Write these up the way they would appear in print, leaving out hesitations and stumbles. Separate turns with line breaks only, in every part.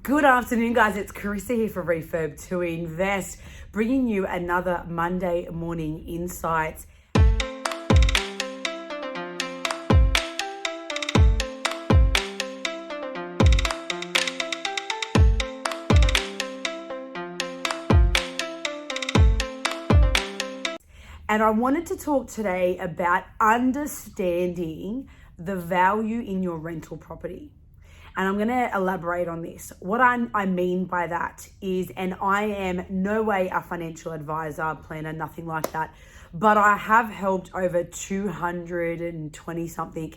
Good afternoon, guys. It's Carissa here for Refurb2Invest, bringing you another Monday morning insights. And I wanted to talk today about understanding the value in your rental property. And I'm going to elaborate on this. What I mean by that is, and I am no way a financial advisor, planner, nothing like that, but I have helped over 220 something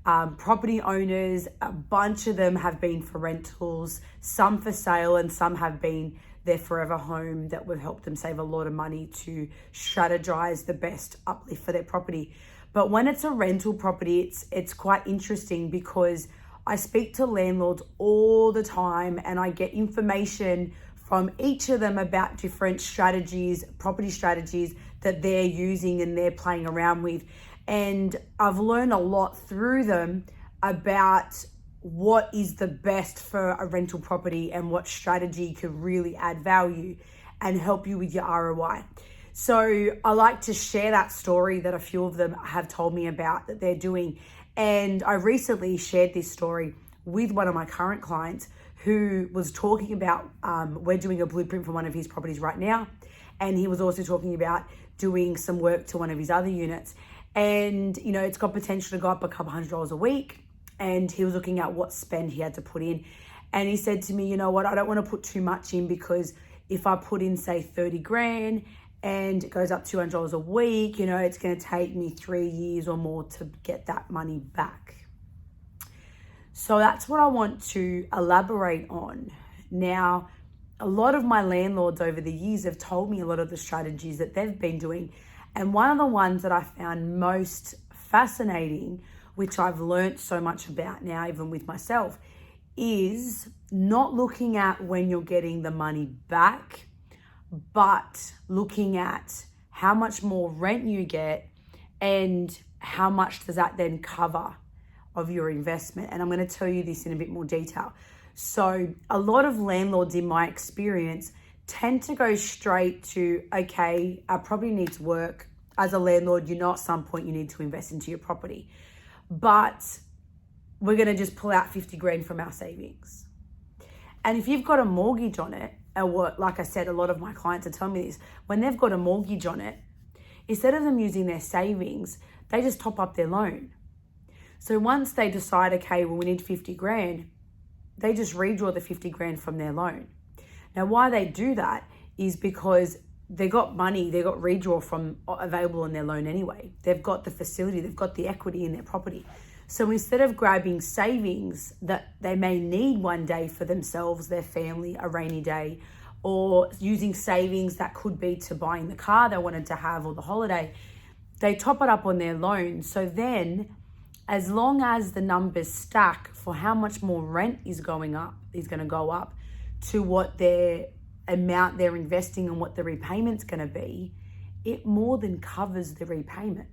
property owners. A bunch of them have been for rentals, some for sale, and some have been their forever home that we've helped them save a lot of money to strategize the best uplift for their property. But when it's a rental property, it's quite interesting because I speak to landlords all the time and I get information from each of them about different strategies, property strategies that they're using and they're playing around with. And I've learned a lot through them about what is the best for a rental property and what strategy could really add value and help you with your ROI. So I like to share that story that a few of them have told me about that they're doing. And I recently shared this story with one of my current clients who was talking about, we're doing a blueprint for one of his properties right now. And he was also talking about doing some work to one of his other units. And, you know, it's got potential to go up a couple $100 a week. And he was looking at what spend he had to put in. And he said to me, you know what, I don't want to put too much in because if I put in, say, 30 grand and it goes up $200 a week, you know, it's going to take me 3 years or more to get that money back. So that's what I want to elaborate on. Now, a lot of my landlords over the years have told me a lot of the strategies that they've been doing. And one of the ones that I found most fascinating, which I've learned so much about now, even with myself, is not looking at when you're getting the money back, but looking at how much more rent you get and how much does that then cover of your investment. And I'm going to tell you this in a bit more detail. So a lot of landlords, in my experience, tend to go straight to, okay, our property needs work. As a landlord, you know at some point you need to invest into your property. But we're going to just pull out 50 grand from our savings. And if you've got a mortgage on it, or like I said, a lot of my clients are telling me this, when they've got a mortgage on it, instead of them using their savings, they just top up their loan. So once they decide, okay, well, we need 50 grand, they just redraw the 50 grand from their loan. Now, why they do that is because they got money, they got redraw from available in their loan anyway. They've got the facility, they've got the equity in their property. So instead of grabbing savings that they may need one day for themselves, their family, a rainy day, or using savings that could be to buying the car they wanted to have or the holiday, they top it up on their loan. So then, as long as the numbers stack for how much more rent is going to go up to what their amount they're investing and what the repayment's going to be, it more than covers the repayment.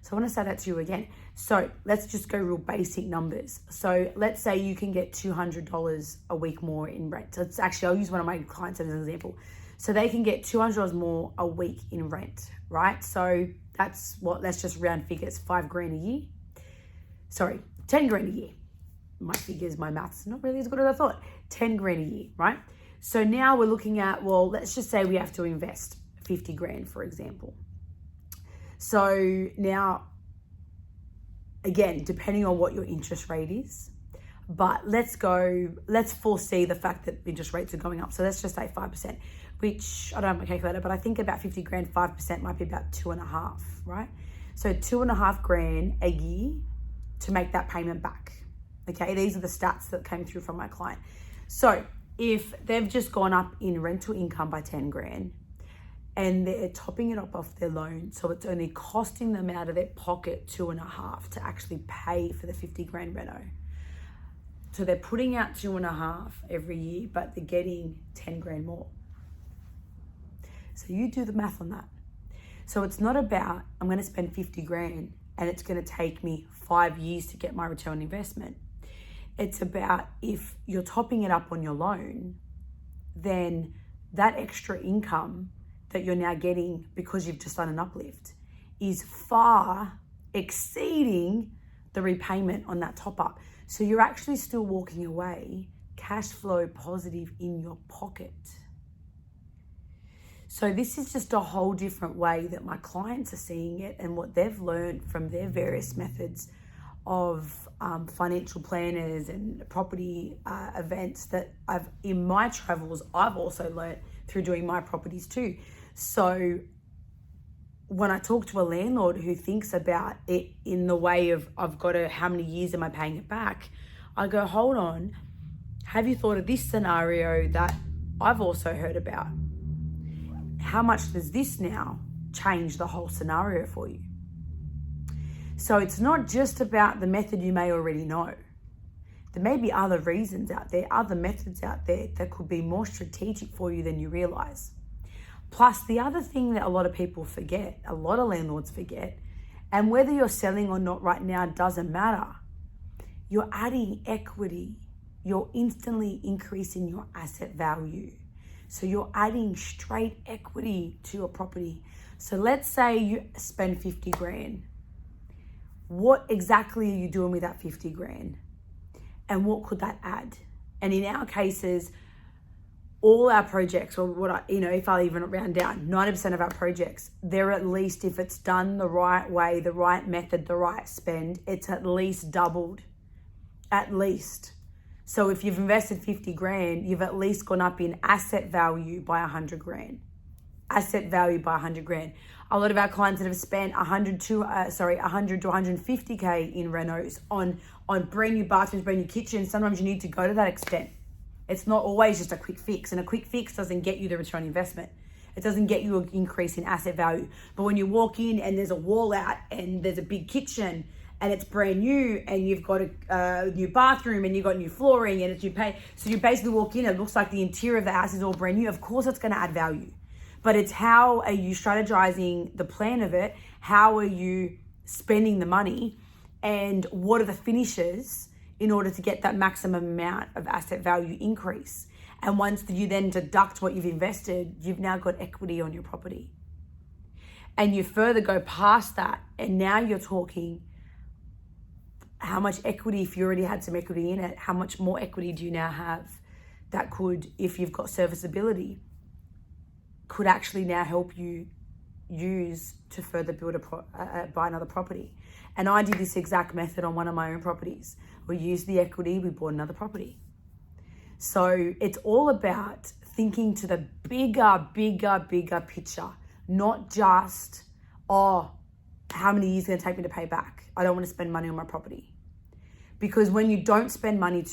So I want to say that to you again. So let's just go real basic numbers. So let's say you can get $200 a week more in rent. So it's actually, I'll use one of my clients as an example. So they can get $200 more a week in rent, right? So that's what, let's just round figures, 5 grand a year. Sorry, 10 grand a year. My math's not really as good as I thought. 10 grand a year, right? So now we're looking at, well, let's just say we have to invest 50 grand, for example. So now, again, depending on what your interest rate is, but let's foresee the fact that interest rates are going up. So let's just say 5%, which I don't have my calculator, but I think about 50 grand, 5% might be about 2.5, right? So 2.5 grand a year to make that payment back. Okay, these are the stats that came through from my client. So if they've just gone up in rental income by 10 grand and they're topping it up off their loan, so it's only costing them out of their pocket 2.5 to actually pay for the 50 grand reno. So they're putting out 2.5 every year, but they're getting 10 grand more. So you do the math on that. So it's not about, I'm going to spend 50 grand and it's going to take me 5 years to get my return on investment. It's about if you're topping it up on your loan, then that extra income that you're now getting because you've just done an uplift is far exceeding the repayment on that top up. So you're actually still walking away cash flow positive in your pocket. So this is just a whole different way that my clients are seeing it and what they've learned from their various methods of financial planners and property events that in my travels, I've also learned through doing my properties too. So when I talk to a landlord who thinks about it in the way of how many years am I paying it back, I go, hold on, have you thought of this scenario that I've also heard about? How much does this now change the whole scenario for you? So it's not just about the method you may already know. There may be other reasons out there, other methods out there that could be more strategic for you than you realize. Plus, the other thing that a lot of people forget, a lot of landlords forget, and whether you're selling or not right now doesn't matter, you're adding equity. You're instantly increasing your asset value. So you're adding straight equity to your property. So let's say you spend 50 grand. What exactly are you doing with that 50 grand? And what could that add? And in our cases, all our projects, or if I even round down, 90% of our projects, they're at least, if it's done the right way, the right method, the right spend, it's at least doubled. At least. So if you've invested 50 grand, you've at least gone up in asset value by 100 grand. Asset value by 100 grand. A lot of our clients that have spent 100 to 150K in renos on brand new bathrooms, brand new kitchens, sometimes you need to go to that extent. It's not always just a quick fix, and a quick fix doesn't get you the return on investment. It doesn't get you an increase in asset value. But when you walk in and there's a wall out and there's a big kitchen and it's brand new and you've got a new bathroom and you've got new flooring and it's new paint, so you basically walk in and it looks like the interior of the house is all brand new, of course it's going to add value. But it's how are you strategizing the plan of it? How are you spending the money? And what are the finishes in order to get that maximum amount of asset value increase? And once you then deduct what you've invested, you've now got equity on your property. And you further go past that, and now you're talking how much equity, if you already had some equity in it, how much more equity do you now have that could, if you've got serviceability, could actually now help you use to further build buy another property. And I did this exact method on one of my own properties. We used the equity, we bought another property. So it's all about thinking to the bigger picture, not just, how many years is it going to take me to pay back? I don't want to spend money on my property. Because when you don't spend money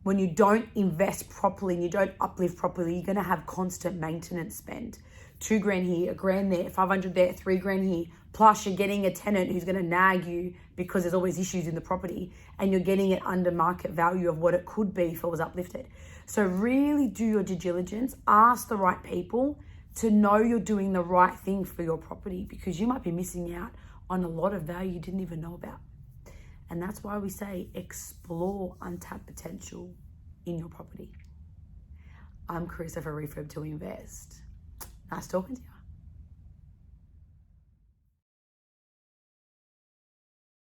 when you don't invest properly and you don't uplift properly, you're going to have constant maintenance spend. 2 grand here, 1 grand there, 500 there, 3 grand here. Plus you're getting a tenant who's going to nag you because there's always issues in the property, and you're getting it under market value of what it could be if it was uplifted. So really do your due diligence, ask the right people to know you're doing the right thing for your property, because you might be missing out on a lot of value you didn't even know about. And that's why we say explore untapped potential in your property. I'm Carissa for Refurb2Invest. Nice talking to you.